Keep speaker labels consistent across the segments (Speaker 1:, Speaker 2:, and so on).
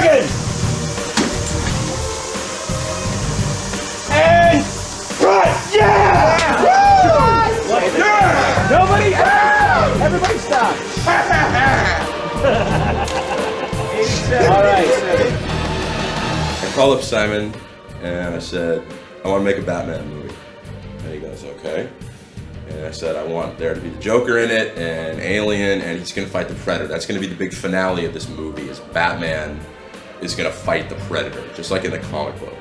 Speaker 1: Second! And right! Yeah! Woo! Yeah! Nobody out! Everybody stop! All right.
Speaker 2: I called up Simon and I said, I want to make a Batman movie. And he goes, okay. And I said, I want there to be the Joker in it, and Alien, and he's going to fight the Predator. That's going to be the big finale of this movie, is Batman is going to fight the Predator, just like in the comic book.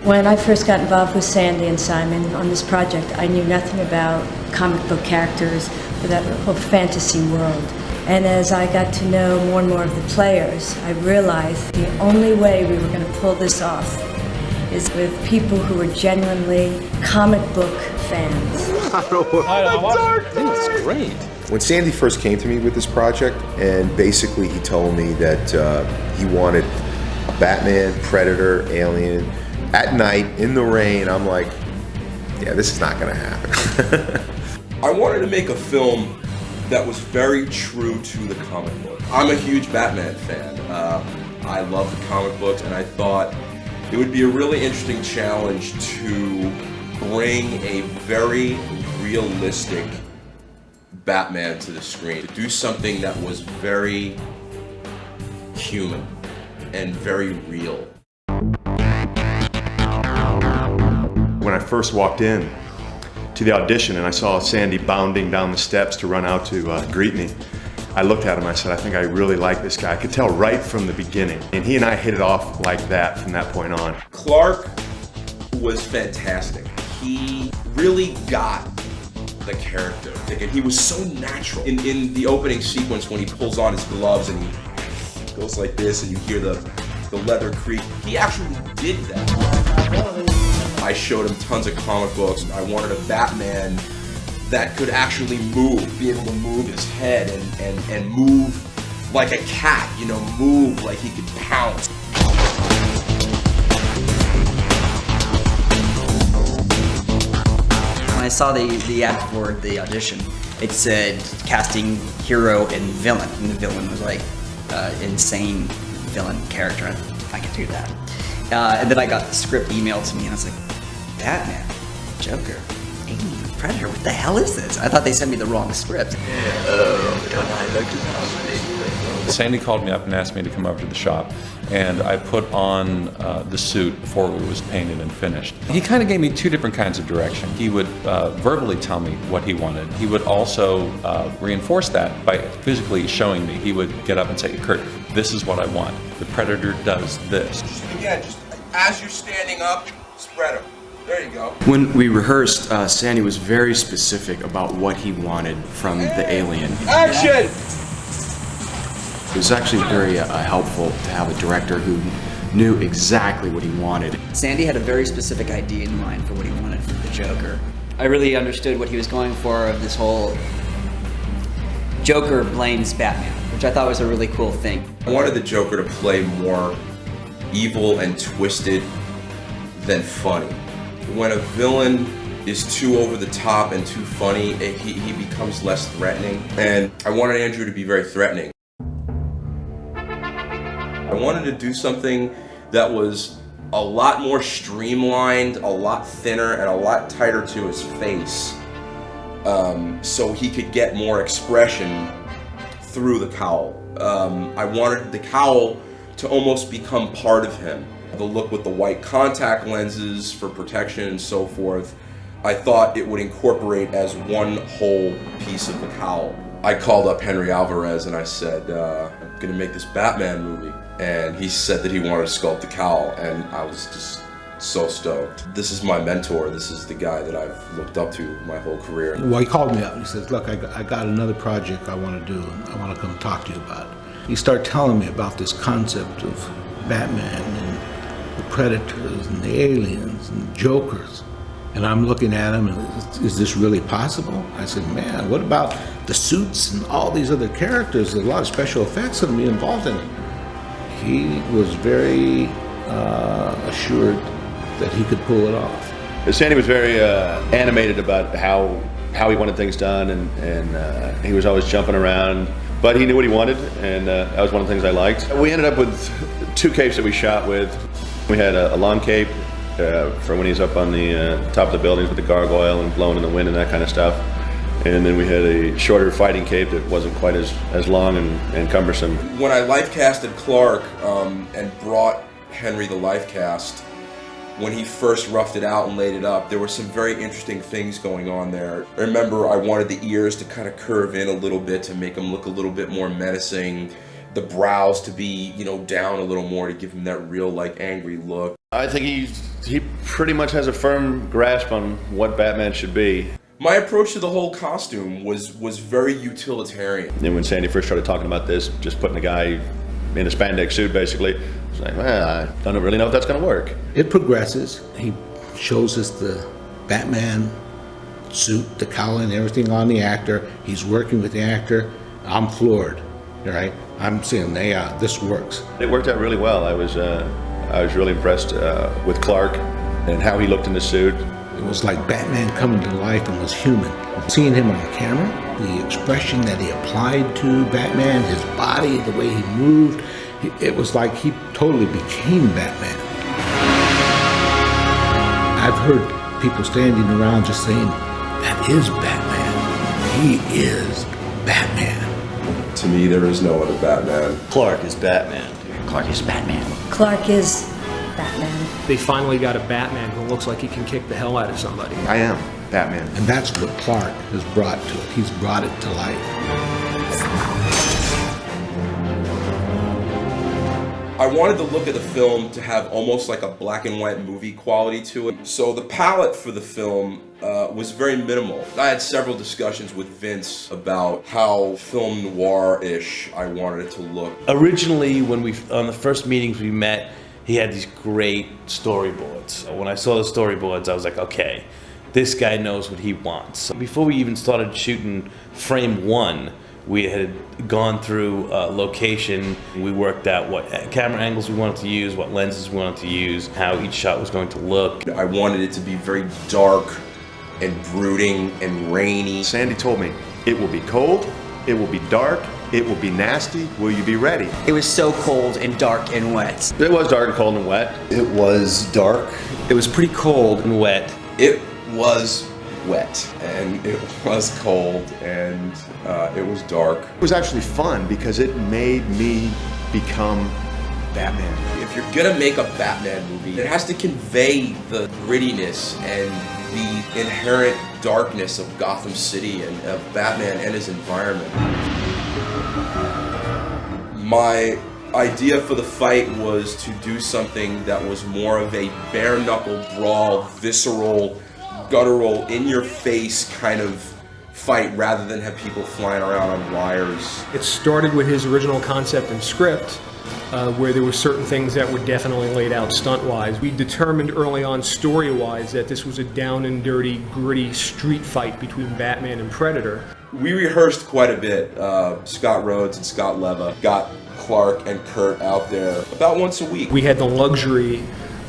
Speaker 3: When I first got involved with Sandy and Simon on this project, I knew nothing about comic book characters or that whole fantasy world. And as I got to know more and more of the players, I realized the only way we were going to pull this off is with people who were genuinely comic book fans.
Speaker 1: I think it's great.
Speaker 4: When Sandy first came to me with this project, and basically he told me that he wanted a Batman, Predator, Alien, at night, in the rain, I'm like, yeah, this is not gonna happen.
Speaker 2: I wanted to make a film that was very true to the comic book. I'm a huge Batman fan. I love the comic books, and I thought it would be a really interesting challenge to bring a very realistic Batman to the screen, to do something that was very human and very real.
Speaker 5: When I first walked in to the audition and I saw Sandy bounding down the steps to run out to greet me, I looked at him and I said, I think I really like this guy. I could tell right from the beginning. And he and I hit it off like that from that point on.
Speaker 2: Clark was fantastic. He really got the character. And he was so natural. In the opening sequence when he pulls on his gloves and he goes like this and you hear the leather creak, he actually did that. I showed him tons of comic books. I wanted a Batman that could actually move, be able to move his head and move like a cat, you know, move like he could pounce.
Speaker 6: When I saw the ad for the audition, it said casting hero and villain, and the villain was like insane villain character. I could do that. And then I got the script emailed to me, and I was like, Batman, Joker, Alien, Predator, what the hell is this? I thought they sent me the wrong script.
Speaker 7: Sandy called me up and asked me to come over to the shop, and I put on the suit before it was painted and finished. He kind of gave me two different kinds of direction. He would verbally tell me what he wanted. He would also reinforce that by physically showing me. He would get up and say, Kurt, this is what I want. The Predator does this.
Speaker 2: Again, just as you're standing up, spread them. There you go.
Speaker 8: When we rehearsed, Sandy was very specific about what he wanted from the alien.
Speaker 2: Action!
Speaker 8: It was actually very helpful to have a director who knew exactly what he wanted.
Speaker 6: Sandy had a very specific idea in mind for what he wanted from the Joker. I really understood what he was going for of this whole Joker blames Batman, which I thought was a really cool thing.
Speaker 2: I wanted the Joker to play more evil and twisted than funny. When a villain is too over the top and too funny, he becomes less threatening. And I wanted Andrew to be very threatening. I wanted to do something that was a lot more streamlined, a lot thinner, and a lot tighter to his face, so he could get more expression through the cowl. I wanted the cowl to almost become part of him. The look with the white contact lenses for protection and so forth, I thought it would incorporate as one whole piece of the cowl. I called up Henry Alvarez and I said, I'm gonna make this Batman movie. And he said that he wanted to sculpt the cowl, and I was just so stoked. This is my mentor. This is the guy that I've looked up to my whole career.
Speaker 9: Well, he called me up and he says, look, I got another project I want to do, and I want to come talk to you about it. He started telling me about this concept of Batman and the Predators and the aliens and the Jokers. And I'm looking at him and, is this really possible? I said, man, what about the suits and all these other characters? There's a lot of special effects going to be involved in it. He was very assured that he could pull it off.
Speaker 10: Sandy was very animated about how he wanted things done, and he was always jumping around, But he knew what he wanted, and that was one of the things I liked. We ended up with 2 capes that we shot with. We had a long cape for when he's up on the top of the buildings with the gargoyle and blowing in the wind and that kind of stuff. And then we had a shorter fighting cape that wasn't quite as long and cumbersome.
Speaker 2: When I life casted Clark and brought Henry the life cast, when he first roughed it out and laid it up, there were some very interesting things going on there. I remember I wanted the ears to kind of curve in a little bit to make him look a little bit more menacing, the brows to be, you know, down a little more to give him that real, like, angry look.
Speaker 10: I think he pretty much has a firm grasp on what Batman should be.
Speaker 2: My approach to the whole costume was very utilitarian.
Speaker 10: And when Sandy first started talking about this, just putting a guy in a spandex suit, basically, I was like, well, I don't really know if that's going to work.
Speaker 9: It progresses. He shows us the Batman suit, the cowl and everything on the actor. He's working with the actor. I'm floored, right? I'm saying, yeah, this works.
Speaker 10: It worked out really well. I was really impressed with Clark and how he looked in the suit.
Speaker 9: It was like Batman coming to life and was human. Seeing him on camera, the expression that he applied to Batman, his body, the way he moved, it was like he totally became Batman. I've heard people standing around just saying, that is Batman. He is Batman.
Speaker 2: To me, there is no other Batman.
Speaker 8: Clark is Batman.
Speaker 6: Clark is Batman.
Speaker 3: Clark is Batman.
Speaker 1: They finally got a Batman who looks like he can kick the hell out of somebody.
Speaker 5: I am Batman.
Speaker 9: And that's what Clark has brought to it. He's brought it to life.
Speaker 2: I wanted the look of the film to have almost like a black and white movie quality to it. So the palette for the film was very minimal. I had several discussions with Vince about how film noir-ish I wanted it to look.
Speaker 11: Originally, on the first meetings we met, he had these great storyboards. When I saw the storyboards, I was like, okay, this guy knows what he wants. Before we even started shooting frame 1, we had gone through location. We worked out what camera angles we wanted to use, what lenses we wanted to use, how each shot was going to look.
Speaker 2: I wanted it to be very dark and brooding and rainy.
Speaker 5: Sandy told me, it will be cold, it will be dark, it will be nasty. Will you be ready?
Speaker 6: It was so cold and dark and wet.
Speaker 10: It was dark and cold and wet.
Speaker 4: It was dark.
Speaker 11: It was pretty cold and wet.
Speaker 2: It was wet and it was cold and it was dark.
Speaker 5: It was actually fun because it made me become Batman.
Speaker 2: If you're gonna make a Batman movie, it has to convey the grittiness and the inherent darkness of Gotham City and of Batman and his environment. My idea for the fight was to do something that was more of a bare-knuckle brawl, visceral, guttural, in-your-face kind of fight rather than have people flying around on wires.
Speaker 1: It started with his original concept and script, where there were certain things that were definitely laid out stunt-wise. We determined early on, story-wise, that this was a down-and-dirty, gritty street fight between Batman and Predator.
Speaker 2: We rehearsed quite a bit. Scott Rhodes and Scott Leva got Clark and Kurt out there about once a week.
Speaker 1: We had the luxury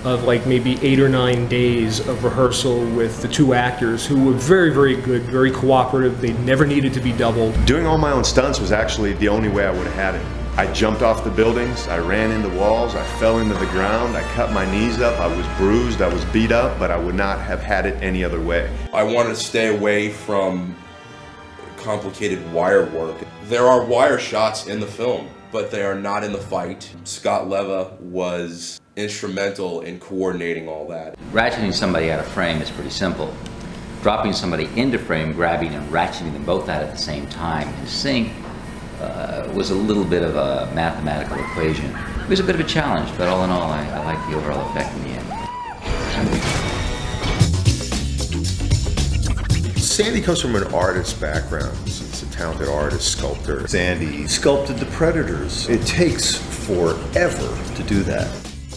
Speaker 1: of like maybe 8 or 9 days of rehearsal with the 2 actors who were very, very good, very cooperative. They never needed to be doubled.
Speaker 5: Doing all my own stunts was actually the only way I would have had it. I jumped off the buildings, I ran into walls, I fell into the ground, I cut my knees up, I was bruised, I was beat up, but I would not have had it any other way.
Speaker 2: I wanted to stay away from complicated wire work. There are wire shots in the film, but they are not in the fight. Scott Leva was instrumental in coordinating all that.
Speaker 12: Ratcheting somebody out of frame is pretty simple. Dropping somebody into frame, grabbing and ratcheting them both out at the same time in sync was a little bit of a mathematical equation. It was a bit of a challenge, but all in all, I liked the overall effect in the end.
Speaker 4: Sandy comes from an artist background. He's a talented artist, sculptor.
Speaker 13: Sandy sculpted the Predators. It takes forever to do that.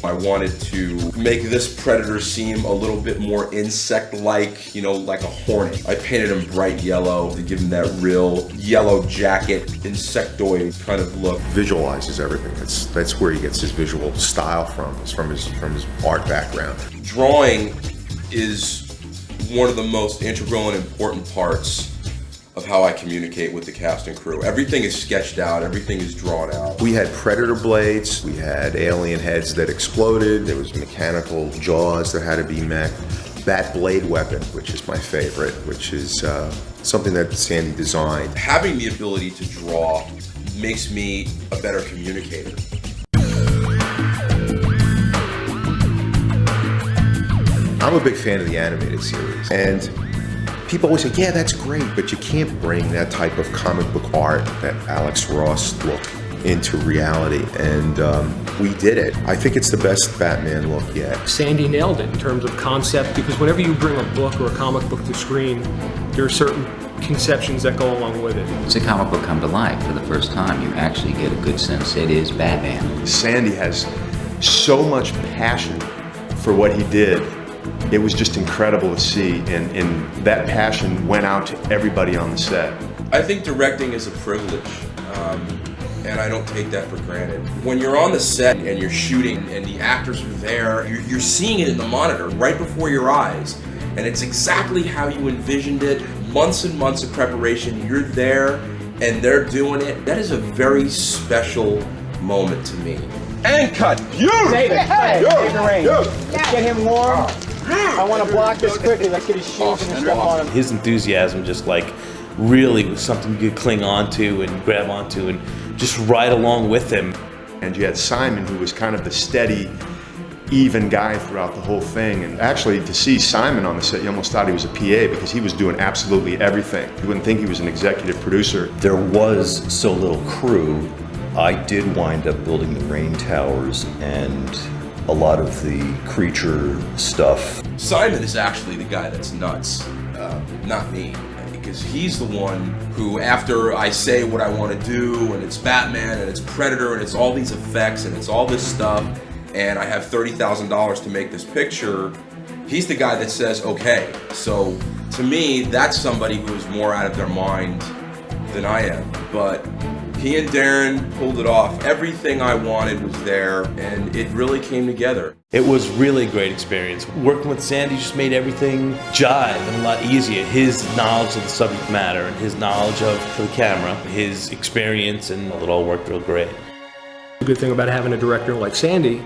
Speaker 2: I wanted to make this Predator seem a little bit more insect-like, you know, like a hornet. I painted him bright yellow to give him that real yellow jacket, insectoid kind of look.
Speaker 4: Visualizes everything. That's where he gets his visual style from his art background.
Speaker 2: Drawing is one of the most integral and important parts of how I communicate with the cast and crew. Everything is sketched out, everything is drawn out.
Speaker 4: We had predator blades, we had alien heads that exploded, there was mechanical jaws that had to be met. That blade weapon, which is my favorite, which is something that Sandy designed.
Speaker 2: Having the ability to draw makes me a better communicator.
Speaker 4: I'm a big fan of the animated series, and people always say, yeah, that's great, but you can't bring that type of comic book art, that Alex Ross look, into reality, and we did it. I think it's the best Batman look yet.
Speaker 1: Sandy nailed it in terms of concept, because whenever you bring a book or a comic book to screen, there are certain conceptions that go along with it.
Speaker 12: It's a comic book come to life for the first time. You actually get a good sense it is Batman.
Speaker 5: Sandy has so much passion for what he did. It was just incredible to see, and that passion went out to everybody on the set.
Speaker 2: I think directing is a privilege, and I don't take that for granted. When you're on the set and you're shooting and the actors are there, you're seeing it in the monitor right before your eyes, and it's exactly how you envisioned it. Months and months of preparation, you're there and they're doing it. That is a very special moment to me.
Speaker 14: And cut. You! David, take the reins. Get him warm. I want to block this quickly. Let's get his shoes and his stuff on him.
Speaker 11: His enthusiasm just like really was something you could cling onto and grab onto and just ride along with him.
Speaker 5: And you had Simon, who was kind of the steady, even guy throughout the whole thing. And actually, to see Simon on the set, you almost thought he was a PA because he was doing absolutely everything. You wouldn't think he was an executive producer.
Speaker 13: There was so little crew. I did wind up building the rain towers and a lot of the creature stuff.
Speaker 2: Simon is actually the guy that's nuts, not me. Because he's the one who, after I say what I want to do, and it's Batman, and it's Predator, and it's all these effects, and it's all this stuff, and I have $30,000 to make this picture, he's the guy that says, okay. So, to me, that's somebody who is more out of their mind than I am. But he and Darren pulled it off. Everything I wanted was there, and it really came together.
Speaker 11: It was really a great experience. Working with Sandy just made everything jive and a lot easier. His knowledge of the subject matter and his knowledge of the camera, his experience, and it all worked real great.
Speaker 1: The good thing about having a director like Sandy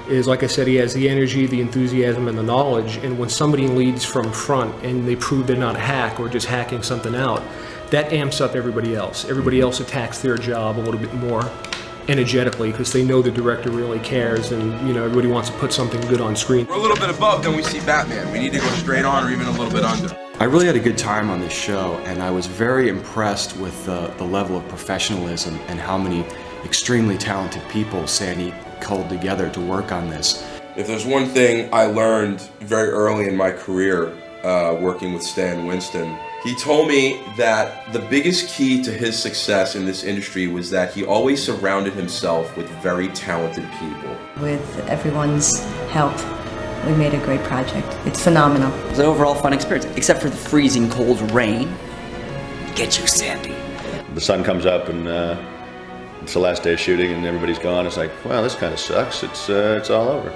Speaker 1: is, like I said, he has the energy, the enthusiasm, and the knowledge, and when somebody leads from front and they prove they're not a hack or just hacking something out, that amps up everybody else. Everybody else attacks their job a little bit more energetically because they know the director really cares, and everybody wants to put something good on screen.
Speaker 2: We're a little bit above, then we see Batman. We need to go straight on or even a little bit under.
Speaker 8: I really had a good time on this show, and I was very impressed with the level of professionalism and how many extremely talented people Sandy culled together to work on this.
Speaker 2: If there's one thing I learned very early in my career working with Stan Winston, he told me that the biggest key to his success in this industry was that he always surrounded himself with very talented people.
Speaker 3: With everyone's help, we made a great project. It's phenomenal.
Speaker 6: It was an overall fun experience, except for the freezing cold rain. Get you, Sandy.
Speaker 10: The sun comes up and it's the last day of shooting and everybody's gone. It's like, well, this kind of sucks. It's all over.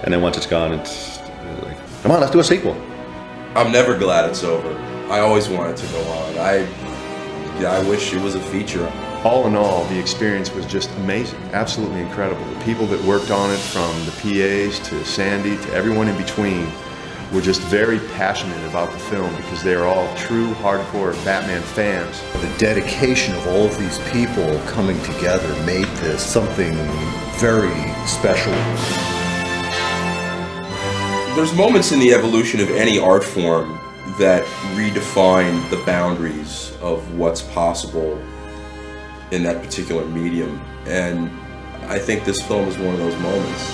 Speaker 10: And then once it's gone, it's like, come on, let's do a sequel.
Speaker 2: I'm never glad it's over. I always want it to go on. I wish it was a feature.
Speaker 5: All in all, the experience was just amazing, absolutely incredible. The people that worked on it, from the PAs to Sandy to everyone in between, were just very passionate about the film because they are all true hardcore Batman fans.
Speaker 13: The dedication of all of these people coming together made this something very special.
Speaker 2: There's moments in the evolution of any art form that redefine the boundaries of what's possible in that particular medium. And I think this film is one of those moments.